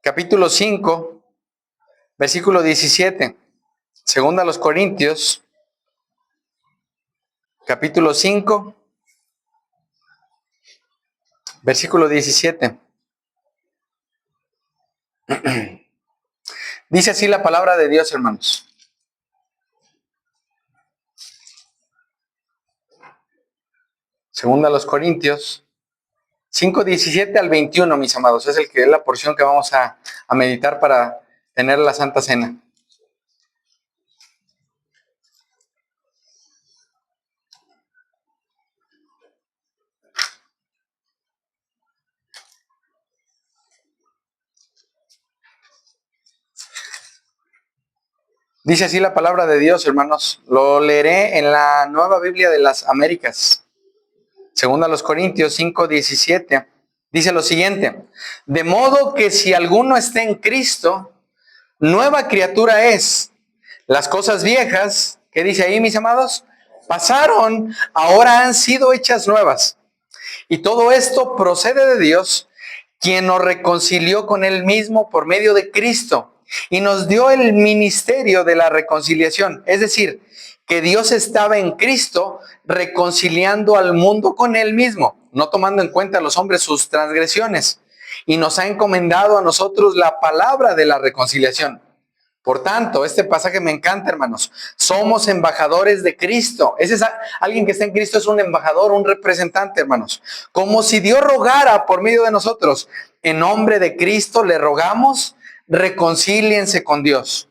capítulo 5, versículo 17. Segunda a los Corintios, capítulo 5, versículo 17. Dice así la palabra de Dios, hermanos. Segunda a los Corintios 5, 17 al 21, mis amados. Es la porción que vamos a meditar para tener la Santa Cena. Dice así la palabra de Dios, hermanos. Lo leeré en la Nueva Biblia de las Américas. Segunda a los Corintios 5, 17. Dice lo siguiente: de modo que si alguno está en Cristo, nueva criatura es. Las cosas viejas, ¿qué dice ahí, mis amados? Pasaron, ahora han sido hechas nuevas. Y todo esto procede de Dios, quien nos reconcilió con Él mismo por medio de Cristo y nos dio el ministerio de la reconciliación. Es decir, que Dios estaba en Cristo reconciliando al mundo con Él mismo, no tomando en cuenta a los hombres sus transgresiones, y nos ha encomendado a nosotros la palabra de la reconciliación. Por tanto, este pasaje me encanta, hermanos. Somos embajadores de Cristo. Alguien que está en Cristo es un embajador, un representante, hermanos. Como si Dios rogara por medio de nosotros. En nombre de Cristo le rogamos, reconcíliense con Dios.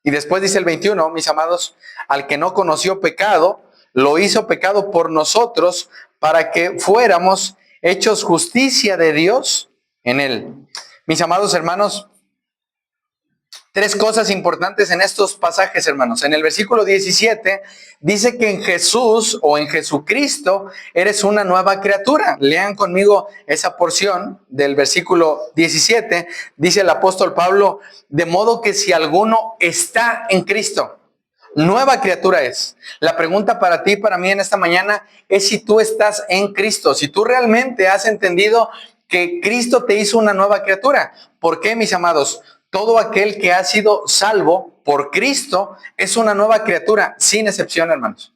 Y después dice el 21, mis amados, al que no conoció pecado, lo hizo pecado por nosotros para que fuéramos hechos justicia de Dios en él. Mis amados hermanos, tres cosas importantes en estos pasajes, hermanos. En el versículo 17 dice que en Jesús o en Jesucristo eres una nueva criatura. Lean conmigo esa porción del versículo 17. Dice el apóstol Pablo, de modo que si alguno está en Cristo, nueva criatura es. La pregunta para ti y para mí en esta mañana es si tú estás en Cristo, si tú realmente has entendido que Cristo te hizo una nueva criatura. ¿Por qué, mis amados? Todo aquel que ha sido salvo por Cristo es una nueva criatura, sin excepción, hermanos.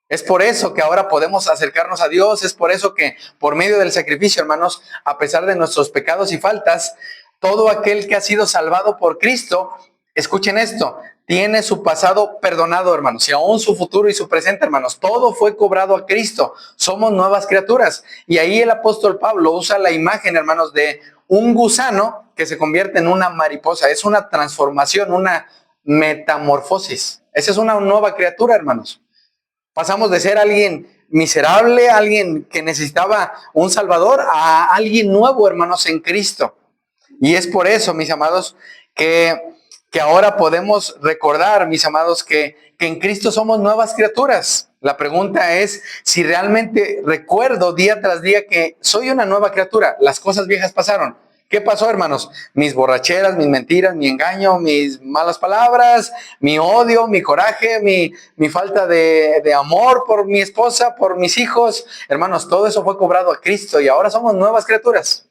Es por eso que ahora podemos acercarnos a Dios, es por eso que por medio del sacrificio, hermanos, a pesar de nuestros pecados y faltas, todo aquel que ha sido salvado por Cristo, escuchen esto, tiene su pasado perdonado, hermanos, y aún su futuro y su presente, hermanos. Todo fue cobrado a Cristo. Somos nuevas criaturas. Y ahí el apóstol Pablo usa la imagen, hermanos, de un gusano que se convierte en una mariposa. Es una transformación, una metamorfosis. Esa es una nueva criatura, hermanos. Pasamos de ser alguien miserable, alguien que necesitaba un salvador, a alguien nuevo, hermanos, en Cristo. Y es por eso, mis amados, que ahora podemos recordar, mis amados, que en Cristo somos nuevas criaturas. La pregunta es si realmente recuerdo día tras día que soy una nueva criatura. Las cosas viejas pasaron. ¿Qué pasó, hermanos? Mis borracheras, mis mentiras, mi engaño, mis malas palabras, mi odio, mi coraje, mi falta de amor por mi esposa, por mis hijos. Hermanos, todo eso fue cobrado a Cristo y ahora somos nuevas criaturas.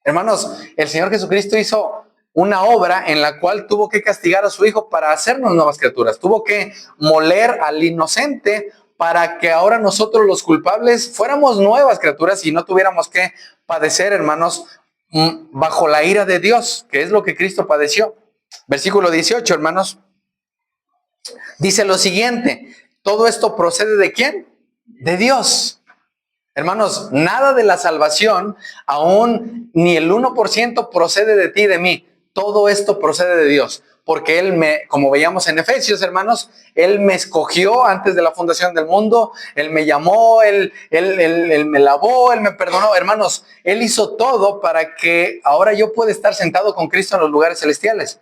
Hermanos, el Señor Jesucristo hizo una obra en la cual tuvo que castigar a su Hijo para hacernos nuevas criaturas. Tuvo que moler al inocente para que ahora nosotros los culpables fuéramos nuevas criaturas y no tuviéramos que padecer, hermanos, bajo la ira de Dios, que es lo que Cristo padeció. Versículo 18, hermanos, dice lo siguiente: todo esto procede ¿de quién? De Dios. Hermanos, nada de la salvación, aún ni el 1% procede de ti y de mí. Todo esto procede de Dios. Porque Él como veíamos en Efesios, hermanos, Él me escogió antes de la fundación del mundo. Él me llamó, Él me lavó, Él me perdonó. Hermanos, Él hizo todo para que ahora yo pueda estar sentado con Cristo en los lugares celestiales.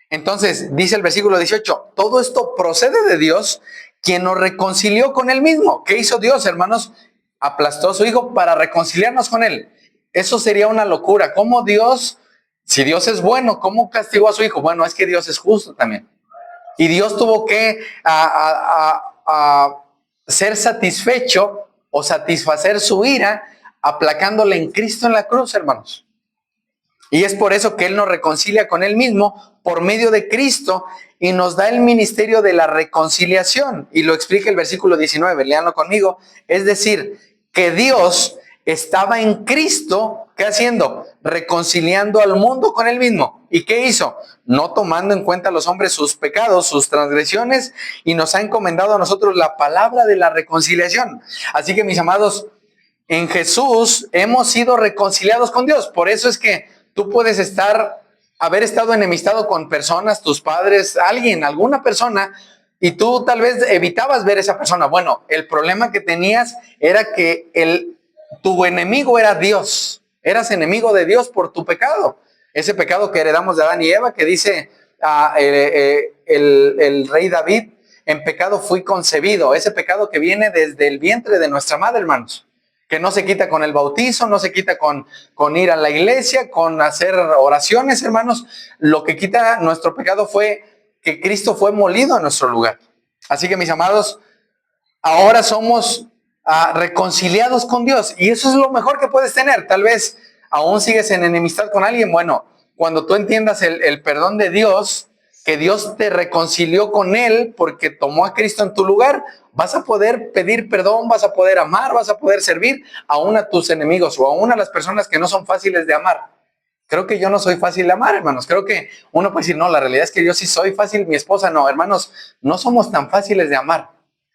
Entonces, dice el versículo 18, todo esto procede de Dios, quien nos reconcilió con Él mismo. ¿Qué hizo Dios, hermanos? Aplastó a su Hijo para reconciliarnos con Él. Eso sería una locura. ¿Cómo Dios, si Dios es bueno, cómo castigó a su Hijo? Bueno, es que Dios es justo también. Y Dios tuvo que ser satisfecho o satisfacer su ira aplacándole en Cristo en la cruz, hermanos. Y es por eso que Él nos reconcilia con Él mismo por medio de Cristo y nos da el ministerio de la reconciliación. Y lo explica el versículo 19, léanlo conmigo. Es decir, que Dios estaba en Cristo, ¿qué haciendo? Reconciliando al mundo con Él mismo. ¿Y qué hizo? No tomando en cuenta a los hombres sus pecados, sus transgresiones, y nos ha encomendado a nosotros la palabra de la reconciliación. Así que, mis amados, en Jesús hemos sido reconciliados con Dios. Por eso es que tú puedes haber estado enemistado con personas, tus padres, alguien, alguna persona, y tú tal vez evitabas ver a esa persona. Bueno, el problema que tenías era que tu enemigo era Dios. Eras enemigo de Dios por tu pecado. Ese pecado que heredamos de Adán y Eva, que dice el rey David, en pecado fui concebido. Ese pecado que viene desde el vientre de nuestra madre, hermanos. Que no se quita con el bautizo, no se quita con ir a la iglesia, con hacer oraciones, hermanos. Lo que quita nuestro pecado fue que Cristo fue molido en nuestro lugar. Así que, mis amados, ahora somos reconciliados con Dios. Y eso es lo mejor que puedes tener. Tal vez aún sigues en enemistad con alguien. Bueno, cuando tú entiendas el perdón de Dios, que Dios te reconcilió con Él porque tomó a Cristo en tu lugar, vas a poder pedir perdón, vas a poder amar, vas a poder servir aún a tus enemigos o aún a las personas que no son fáciles de amar. Creo que yo no soy fácil de amar, hermanos. Creo que uno puede decir, no, la realidad es que yo sí soy fácil, mi esposa no. Hermanos, no somos tan fáciles de amar.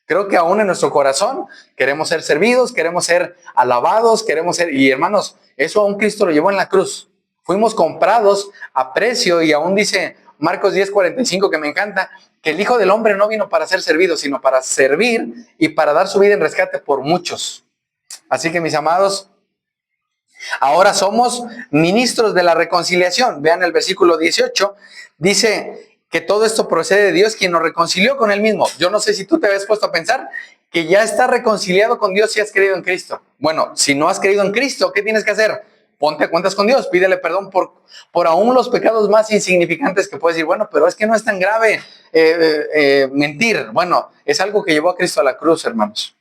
Creo que aún en nuestro corazón queremos ser servidos, queremos ser alabados, queremos ser... Y hermanos, eso aún Cristo lo llevó en la cruz. Fuimos comprados a precio y aún dice Marcos 10:45, que me encanta, que el Hijo del Hombre no vino para ser servido, sino para servir y para dar su vida en rescate por muchos. Así que, mis amados, ahora somos ministros de la reconciliación. Vean el versículo 18, dice que todo esto procede de Dios, quien nos reconcilió con Él mismo. Yo no sé si tú te habías puesto a pensar que ya estás reconciliado con Dios si has creído en Cristo. Bueno, si no has creído en Cristo, ¿qué tienes que hacer? Ponte a cuentas con Dios, pídele perdón por aún los pecados más insignificantes que puedes decir, bueno, pero es que no es tan grave mentir. Bueno, es algo que llevó a Cristo a la cruz, hermanos.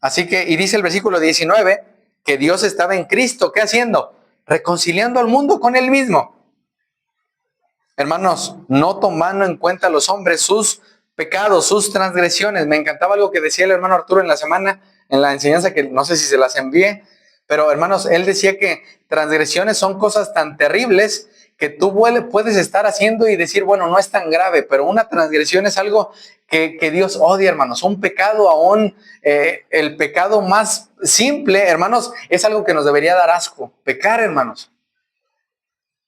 Así que, y dice el versículo 19, que Dios estaba en Cristo, ¿qué haciendo? Reconciliando al mundo con Él mismo. Hermanos, no tomando en cuenta a los hombres sus pecados, sus transgresiones. Me encantaba algo que decía el hermano Arturo en la semana, en la enseñanza, que no sé si se las envié, pero hermanos, él decía que transgresiones son cosas tan terribles que tú puedes estar haciendo y decir, bueno, no es tan grave, pero una transgresión es algo que Dios odia, hermanos. Un pecado aún, el pecado más simple, hermanos, es algo que nos debería dar asco. Pecar, hermanos.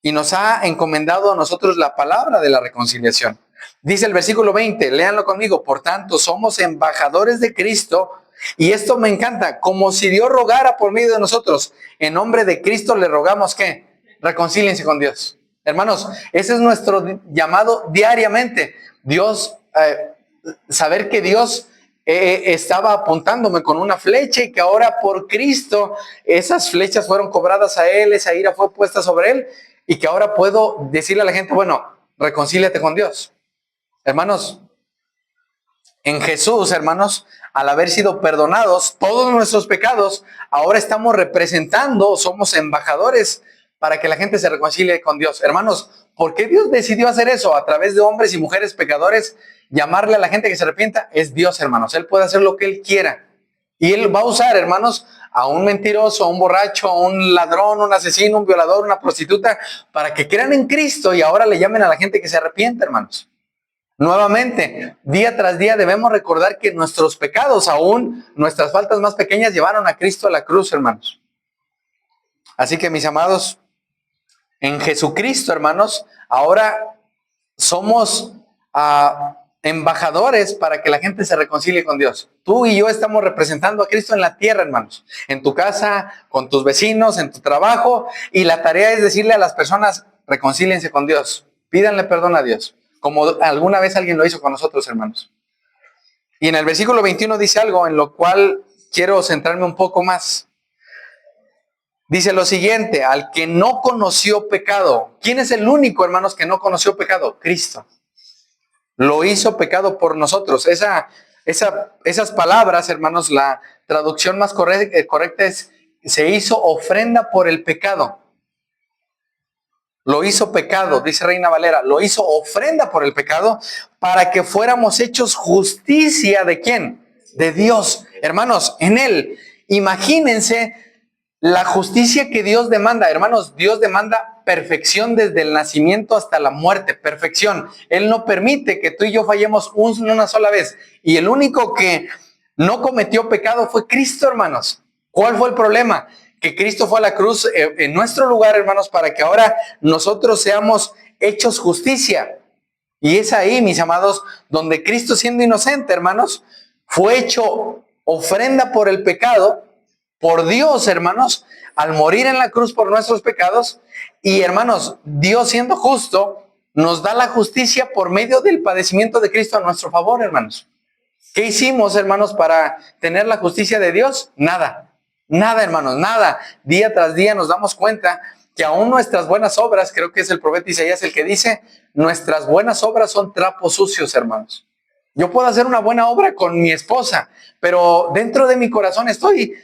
Y nos ha encomendado a nosotros la palabra de la reconciliación. Dice el versículo 20, léanlo conmigo. Por tanto, somos embajadores de Cristo. Y esto me encanta, como si Dios rogara por medio de nosotros. En nombre de Cristo le rogamos que reconcíliense con Dios. Hermanos, ese es nuestro llamado diariamente. Dios, saber que Dios estaba apuntándome con una flecha y que ahora por Cristo esas flechas fueron cobradas a Él, esa ira fue puesta sobre Él y que ahora puedo decirle a la gente, bueno, reconcíliate con Dios. Hermanos, en Jesús, hermanos, al haber sido perdonados todos nuestros pecados, ahora estamos representando, somos embajadores para que la gente se reconcilie con Dios. Hermanos, ¿por qué Dios decidió hacer eso? A través de hombres y mujeres pecadores, llamarle a la gente que se arrepienta, es Dios, hermanos. Él puede hacer lo que Él quiera. Y Él va a usar, hermanos, a un mentiroso, a un borracho, a un ladrón, un asesino, un violador, una prostituta, para que crean en Cristo y ahora le llamen a la gente que se arrepienta, hermanos. Nuevamente, día tras día debemos recordar que nuestros pecados, aún nuestras faltas más pequeñas, llevaron a Cristo a la cruz, hermanos. Así que, mis amados, en Jesucristo, hermanos, ahora somos embajadores para que la gente se reconcilie con Dios. Tú y yo estamos representando a Cristo en la tierra, hermanos. En tu casa, con tus vecinos, en tu trabajo. Y la tarea es decirle a las personas, reconcíliense con Dios. Pídanle perdón a Dios. Como alguna vez alguien lo hizo con nosotros, hermanos. Y en el versículo 21 dice algo en lo cual quiero centrarme un poco más. Dice lo siguiente, al que no conoció pecado. ¿Quién es el único, hermanos, que no conoció pecado? Cristo. Lo hizo pecado por nosotros. Esas palabras, hermanos, la traducción más correcta es, se hizo ofrenda por el pecado. lo hizo pecado, dice Reina Valera, lo hizo ofrenda por el pecado, para que fuéramos hechos justicia ¿de quién? De Dios. Hermanos, en Él, imagínense la justicia que Dios demanda. Hermanos, Dios demanda perfección desde el nacimiento hasta la muerte, perfección. Él no permite que tú y yo fallemos una sola vez. Y el único que no cometió pecado fue Cristo, hermanos. ¿Cuál fue el problema? Que Cristo fue a la cruz en nuestro lugar, hermanos, para que ahora nosotros seamos hechos justicia. Y es ahí, mis amados, donde Cristo, siendo inocente, hermanos, fue hecho ofrenda por el pecado, por Dios, hermanos, al morir en la cruz por nuestros pecados. Y, hermanos, Dios, siendo justo, nos da la justicia por medio del padecimiento de Cristo a nuestro favor, hermanos. ¿Qué hicimos, hermanos, para tener la justicia de Dios? Nada, nada, hermanos, nada. Día tras día nos damos cuenta que aún nuestras buenas obras, creo que es el profeta Isaías el que dice, nuestras buenas obras son trapos sucios, hermanos. Yo puedo hacer una buena obra con mi esposa, pero dentro de mi corazón estoy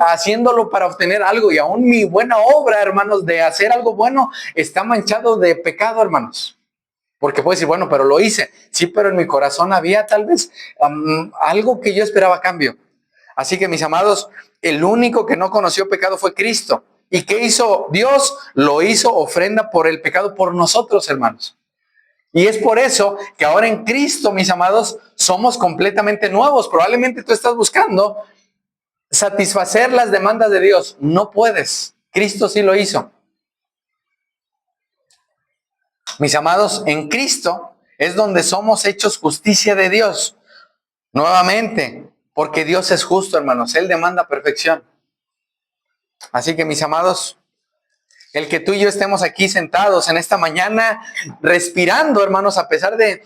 haciéndolo para obtener algo, y aún mi buena obra, hermanos, de hacer algo bueno, está manchado de pecado, hermanos. Porque puede decir, bueno, pero lo hice. Sí, pero en mi corazón había tal vez algo que yo esperaba a cambio. Así que, mis amados, el único que no conoció pecado fue Cristo. ¿Y qué hizo Dios? Lo hizo ofrenda por el pecado por nosotros, hermanos. Y es por eso que ahora en Cristo, mis amados, somos completamente nuevos. Probablemente tú estás buscando satisfacer las demandas de Dios. No puedes. Cristo sí lo hizo. Mis amados, en Cristo es donde somos hechos justicia de Dios. Nuevamente, porque Dios es justo, hermanos. Él demanda perfección. Así que, mis amados, el que tú y yo estemos aquí sentados en esta mañana, respirando, hermanos, a pesar de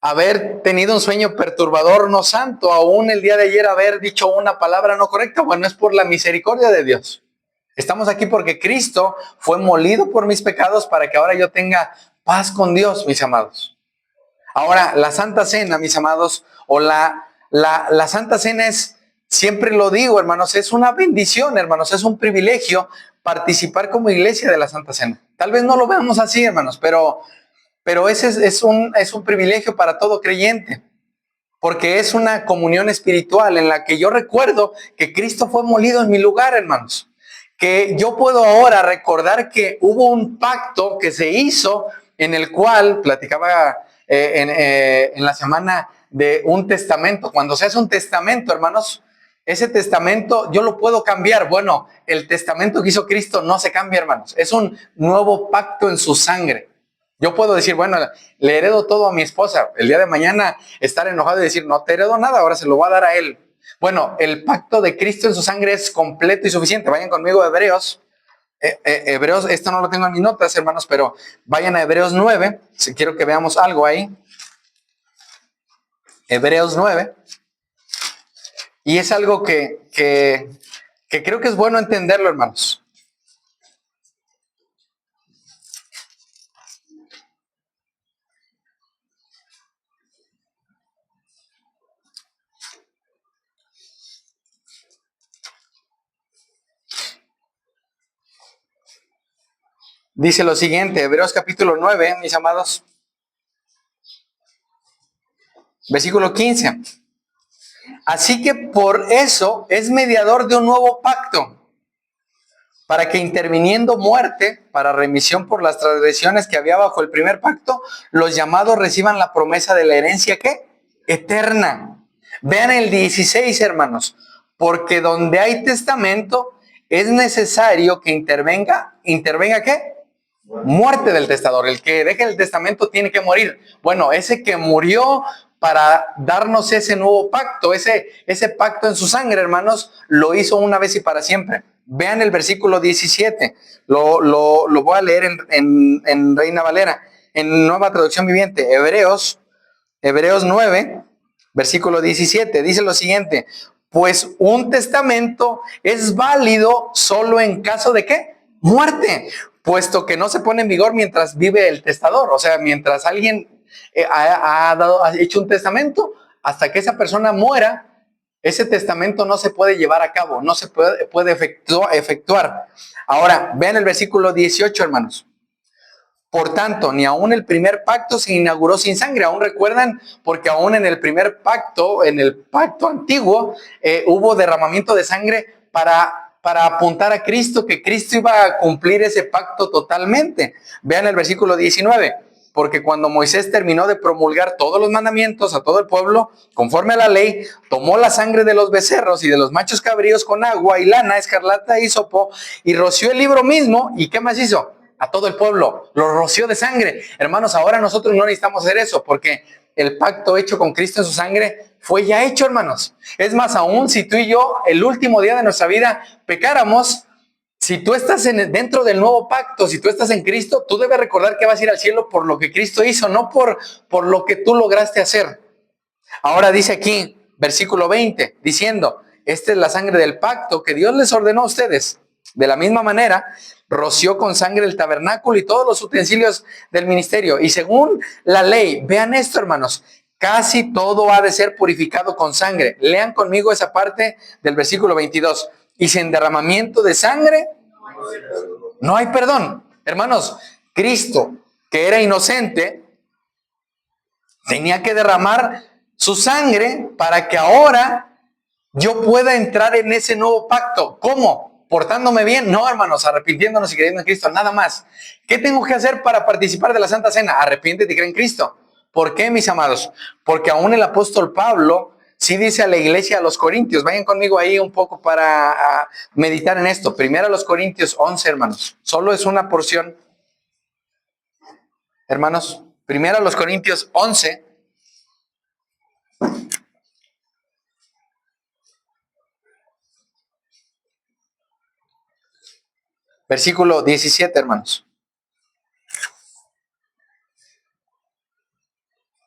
haber tenido un sueño perturbador, no santo, aún el día de ayer haber dicho una palabra no correcta, bueno, es por la misericordia de Dios. Estamos aquí porque Cristo fue molido por mis pecados para que ahora yo tenga paz con Dios, mis amados. Ahora, la Santa Cena, mis amados, o la Santa Cena es, siempre lo digo, hermanos, es una bendición, hermanos, es un privilegio participar como iglesia de la Santa Cena. Tal vez no lo veamos así, hermanos, pero ese es un privilegio para todo creyente, porque es una comunión espiritual en la que yo recuerdo que Cristo fue molido en mi lugar, hermanos. Que yo puedo ahora recordar que hubo un pacto que se hizo en el cual platicaba en la semana de un testamento. Cuando se hace un testamento, hermanos, ese testamento yo lo puedo cambiar. Bueno, el testamento que hizo Cristo no se cambia, hermanos. Es un nuevo pacto en su sangre. Yo puedo decir, bueno, le heredo todo a mi esposa. El día de mañana estar enojado y decir, no te heredo nada, ahora se lo voy a dar a él. Bueno, el pacto de Cristo en su sangre es completo y suficiente. Vayan conmigo a Hebreos. Hebreos, esto no lo tengo en mis notas, hermanos, pero vayan a Hebreos 9. Si quiero que veamos algo ahí. Hebreos 9. Y es algo que creo que es bueno entenderlo, hermanos. Dice lo siguiente, Hebreos capítulo 9, mis amados, versículo 15. Así que por eso es mediador de un nuevo pacto, para que interviniendo muerte, para remisión por las transgresiones que había bajo el primer pacto, los llamados reciban la promesa de la herencia, ¿qué? Eterna. Vean el 16, hermanos, porque donde hay testamento es necesario que intervenga ¿qué? Muerte del testador. El que deje el testamento tiene que morir. Bueno, ese que murió para darnos ese nuevo pacto, ese pacto en su sangre, hermanos, lo hizo una vez y para siempre. Vean el versículo 17. Lo voy a leer en Reina Valera, en Nueva Traducción Viviente. Hebreos 9, versículo 17. Dice lo siguiente: pues un testamento es válido solo en caso de ¿qué? Muerte, puesto que no se pone en vigor mientras vive el testador. O sea, mientras alguien ha hecho un testamento, hasta que esa persona muera, ese testamento no se puede llevar a cabo, no se puede efectuar. Ahora, vean el versículo 18, hermanos. Por tanto, ni aún el primer pacto se inauguró sin sangre. Aún recuerdan, porque aún en el primer pacto, en el pacto antiguo, hubo derramamiento de sangre para apuntar a Cristo, que Cristo iba a cumplir ese pacto totalmente. Vean el versículo 19. Porque cuando Moisés terminó de promulgar todos los mandamientos a todo el pueblo, conforme a la ley, tomó la sangre de los becerros y de los machos cabríos con agua y lana, escarlata y hisopo, y roció el libro mismo. ¿Y qué más hizo? A todo el pueblo, lo roció de sangre. Hermanos, ahora nosotros no necesitamos hacer eso, porque el pacto hecho con Cristo en su sangre fue ya hecho, hermanos. Es más, aún si tú y yo, el último día de nuestra vida, pecáramos, si tú estás dentro del nuevo pacto, si tú estás en Cristo, tú debes recordar que vas a ir al cielo por lo que Cristo hizo, no por lo que tú lograste hacer. Ahora dice aquí, versículo 20, diciendo, esta es la sangre del pacto que Dios les ordenó a ustedes. De la misma manera, roció con sangre el tabernáculo y todos los utensilios del ministerio. Y según la ley, vean esto, hermanos, casi todo ha de ser purificado con sangre. Lean conmigo esa parte del versículo 22. Y sin derramamiento de sangre, no hay perdón. Hermanos, Cristo, que era inocente, tenía que derramar su sangre para que ahora yo pueda entrar en ese nuevo pacto. ¿Cómo? ¿Portándome bien? No, hermanos, arrepintiéndonos y creyendo en Cristo, nada más. ¿Qué tengo que hacer para participar de la Santa Cena? Arrepiéntete y cree en Cristo. ¿Por qué, mis amados? Porque aún el apóstol Pablo sí dice a la iglesia, a los corintios, vayan conmigo ahí un poco para meditar en esto. Primero a los Corintios 11, hermanos. Solo es una porción. Hermanos, primero a los Corintios 11. Versículo 17, hermanos.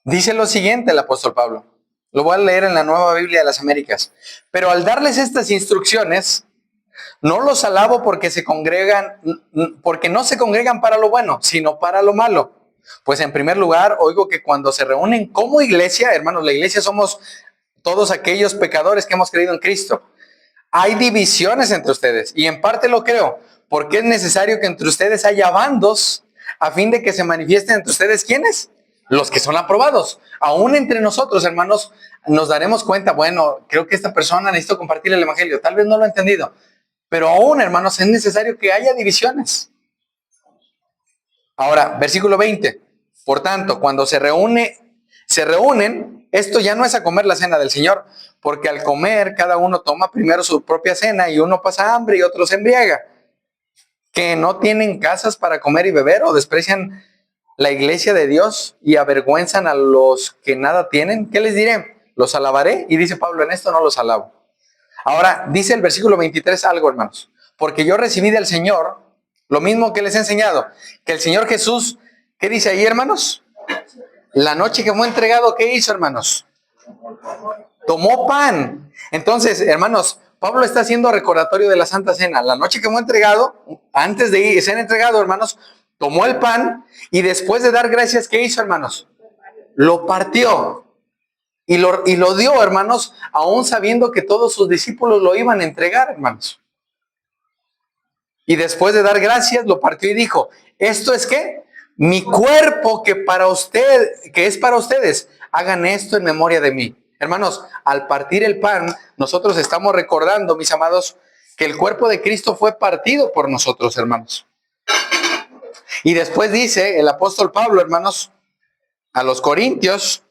Dice lo siguiente el apóstol Pablo. Lo voy a leer en la Nueva Biblia de las Américas. Pero al darles estas instrucciones, no los alabo porque porque no se congregan para lo bueno, sino para lo malo. Pues en primer lugar, oigo que cuando se reúnen como iglesia, hermanos, la iglesia somos todos aquellos pecadores que hemos creído en Cristo. Hay divisiones entre ustedes, y en parte lo creo, porque es necesario que entre ustedes haya bandos a fin de que se manifiesten entre ustedes, ¿quiénes? Los que son aprobados. Aún entre nosotros, hermanos, nos daremos cuenta, bueno, creo que esta persona necesita compartir el evangelio, tal vez no lo ha entendido, pero aún, hermanos, es necesario que haya divisiones. Ahora, versículo 20. Por tanto, cuando se reúnen, esto ya no es a comer la cena del Señor, porque al comer cada uno toma primero su propia cena y uno pasa hambre y otro se embriaga. Que no tienen casas para comer y beber o desprecian la iglesia de Dios y avergüenzan a los que nada tienen. ¿Qué les diré? Los alabaré. Y dice Pablo, en esto no los alabo. Ahora, dice el versículo 23 algo, hermanos. Porque yo recibí del Señor lo mismo que les he enseñado. Que el Señor Jesús, ¿qué dice ahí, hermanos? La noche que fue entregado, ¿qué hizo, hermanos? Tomó pan. Entonces, hermanos, Pablo está haciendo recordatorio de la Santa Cena. La noche que fue entregado, antes de ser entregado, hermanos, tomó el pan y después de dar gracias, ¿qué hizo, hermanos? Lo partió. Y lo dio, hermanos, aún sabiendo que todos sus discípulos lo iban a entregar, hermanos. Y después de dar gracias, lo partió y dijo, ¿esto es qué? Mi cuerpo que es para ustedes. Hagan esto en memoria de mí. Hermanos, al partir el pan, nosotros estamos recordando, mis amados, que el cuerpo de Cristo fue partido por nosotros, hermanos. Y después dice el apóstol Pablo, hermanos, a los corintios,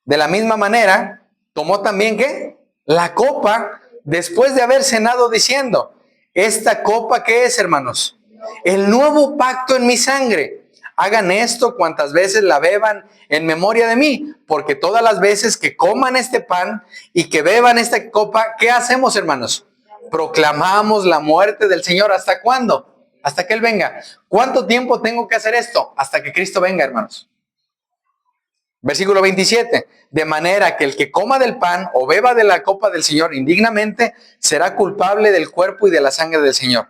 de la misma manera, tomó también, ¿qué? La copa, después de haber cenado diciendo, ¿esta copa qué es, hermanos? El nuevo pacto en mi sangre. Hagan esto cuantas veces la beban en memoria de mí, porque todas las veces que coman este pan y que beban esta copa, ¿qué hacemos, hermanos? Proclamamos la muerte del Señor. ¿Hasta cuándo? Hasta que Él venga. ¿Cuánto tiempo tengo que hacer esto? Hasta que Cristo venga, hermanos. Versículo 27. De manera que el que coma del pan o beba de la copa del Señor indignamente será culpable del cuerpo y de la sangre del Señor.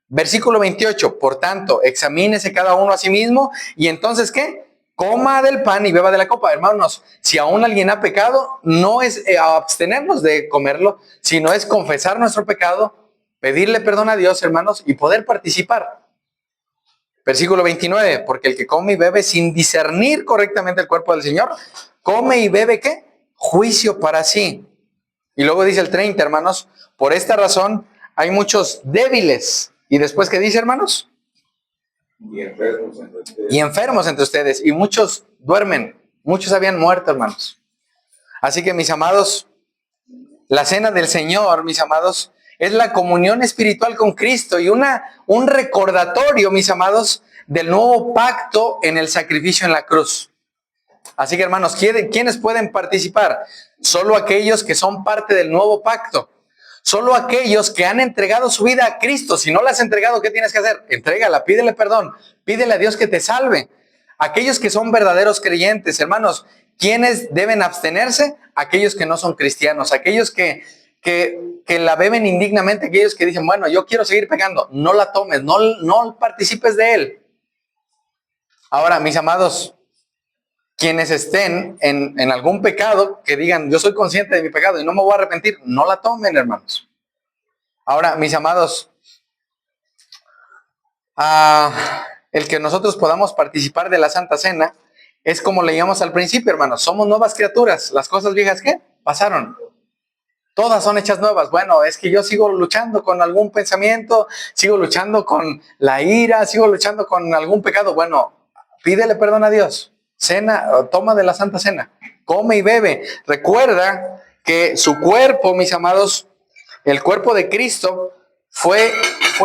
Versículo 28. Por tanto, examínese cada uno a sí mismo y entonces, ¿qué? Coma del pan y beba de la copa. Hermanos, si aún alguien ha pecado, no es abstenernos de comerlo, sino es confesar nuestro pecado, pedirle perdón a Dios, hermanos, y poder participar. Versículo 29, porque el que come y bebe sin discernir correctamente el cuerpo del Señor, come y bebe ¿qué? Juicio para sí. Y luego dice el 30, hermanos, por esta razón hay muchos débiles. Y después, ¿qué dice, hermanos? Y enfermos entre ustedes. Y enfermos entre ustedes. Y muchos duermen. Muchos habían muerto, hermanos. Así que, mis amados, la cena del Señor, mis amados, es la comunión espiritual con Cristo y un recordatorio, mis amados, del nuevo pacto en el sacrificio en la cruz. Así que, hermanos, ¿quiénes pueden participar? Solo aquellos que son parte del nuevo pacto. Solo aquellos que han entregado su vida a Cristo. Si no la has entregado, ¿qué tienes que hacer? Entrégala, pídele perdón, pídele a Dios que te salve. Aquellos que son verdaderos creyentes, hermanos, ¿quiénes deben abstenerse? Aquellos que no son cristianos, aquellos que la beben indignamente, aquellos que dicen, bueno, yo quiero seguir pecando, no la tomes, no participes de él. Ahora, mis amados, quienes estén en algún pecado, que digan, yo soy consciente de mi pecado y no me voy a arrepentir, no la tomen, hermanos. Ahora, mis amados, el que nosotros podamos participar de la Santa Cena es como leíamos al principio, hermanos, somos nuevas criaturas, las cosas viejas, ¿qué? Pasaron. Todas son hechas nuevas. Bueno, es que yo sigo luchando con algún pensamiento, sigo luchando con la ira, sigo luchando con algún pecado. Bueno, pídele perdón a Dios. Cena, toma de la Santa Cena, come y bebe. Recuerda que su cuerpo, mis amados, el cuerpo de Cristo fue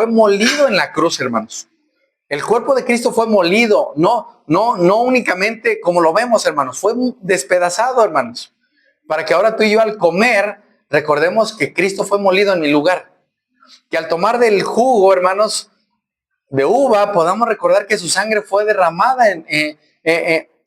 molido en la cruz, hermanos. El cuerpo de Cristo fue molido, no únicamente como lo vemos, hermanos, fue despedazado, hermanos. Para que ahora tú y yo al comer, recordemos que Cristo fue molido en mi lugar. Que al tomar del jugo, hermanos, de uva, podamos recordar que su sangre fue derramada en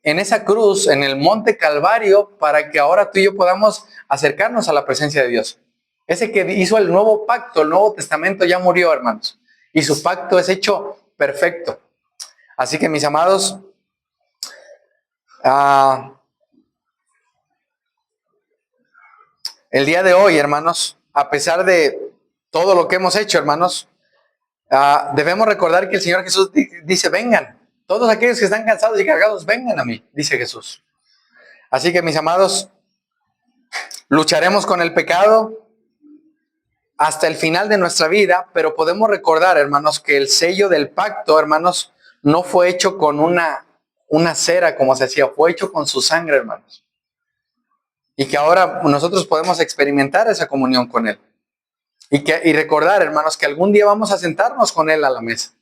esa cruz, en el monte Calvario, para que ahora tú y yo podamos acercarnos a la presencia de Dios. Ese que hizo el nuevo pacto, el Nuevo Testamento ya murió, hermanos. Y su pacto es hecho perfecto. Así que, mis amados, el día de hoy, hermanos, a pesar de todo lo que hemos hecho, hermanos, debemos recordar que el Señor Jesús dice, vengan, todos aquellos que están cansados y cargados, vengan a mí, dice Jesús. Así que, mis amados, lucharemos con el pecado hasta el final de nuestra vida, pero podemos recordar, hermanos, que el sello del pacto, hermanos, no fue hecho con una cera como se hacía, fue hecho con su sangre, hermanos. Y que ahora nosotros podemos experimentar esa comunión con Él. Y recordar, hermanos, que algún día vamos a sentarnos con Él a la mesa.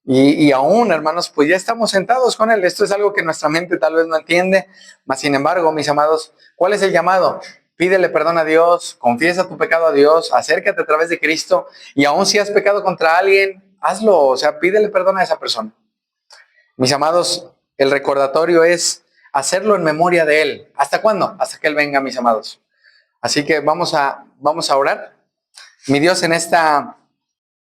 Y aún, hermanos, pues ya estamos sentados con Él. Esto es algo que nuestra mente tal vez no entiende. Mas, sin embargo, mis amados, ¿cuál es el llamado? Pídele perdón a Dios, confiesa tu pecado a Dios, acércate a través de Cristo. Y aún si has pecado contra alguien, hazlo. O sea, pídele perdón a esa persona. Mis amados, el recordatorio es hacerlo en memoria de Él. ¿Hasta cuándo? Hasta que Él venga, mis amados. Así que vamos a orar. Mi Dios, en esta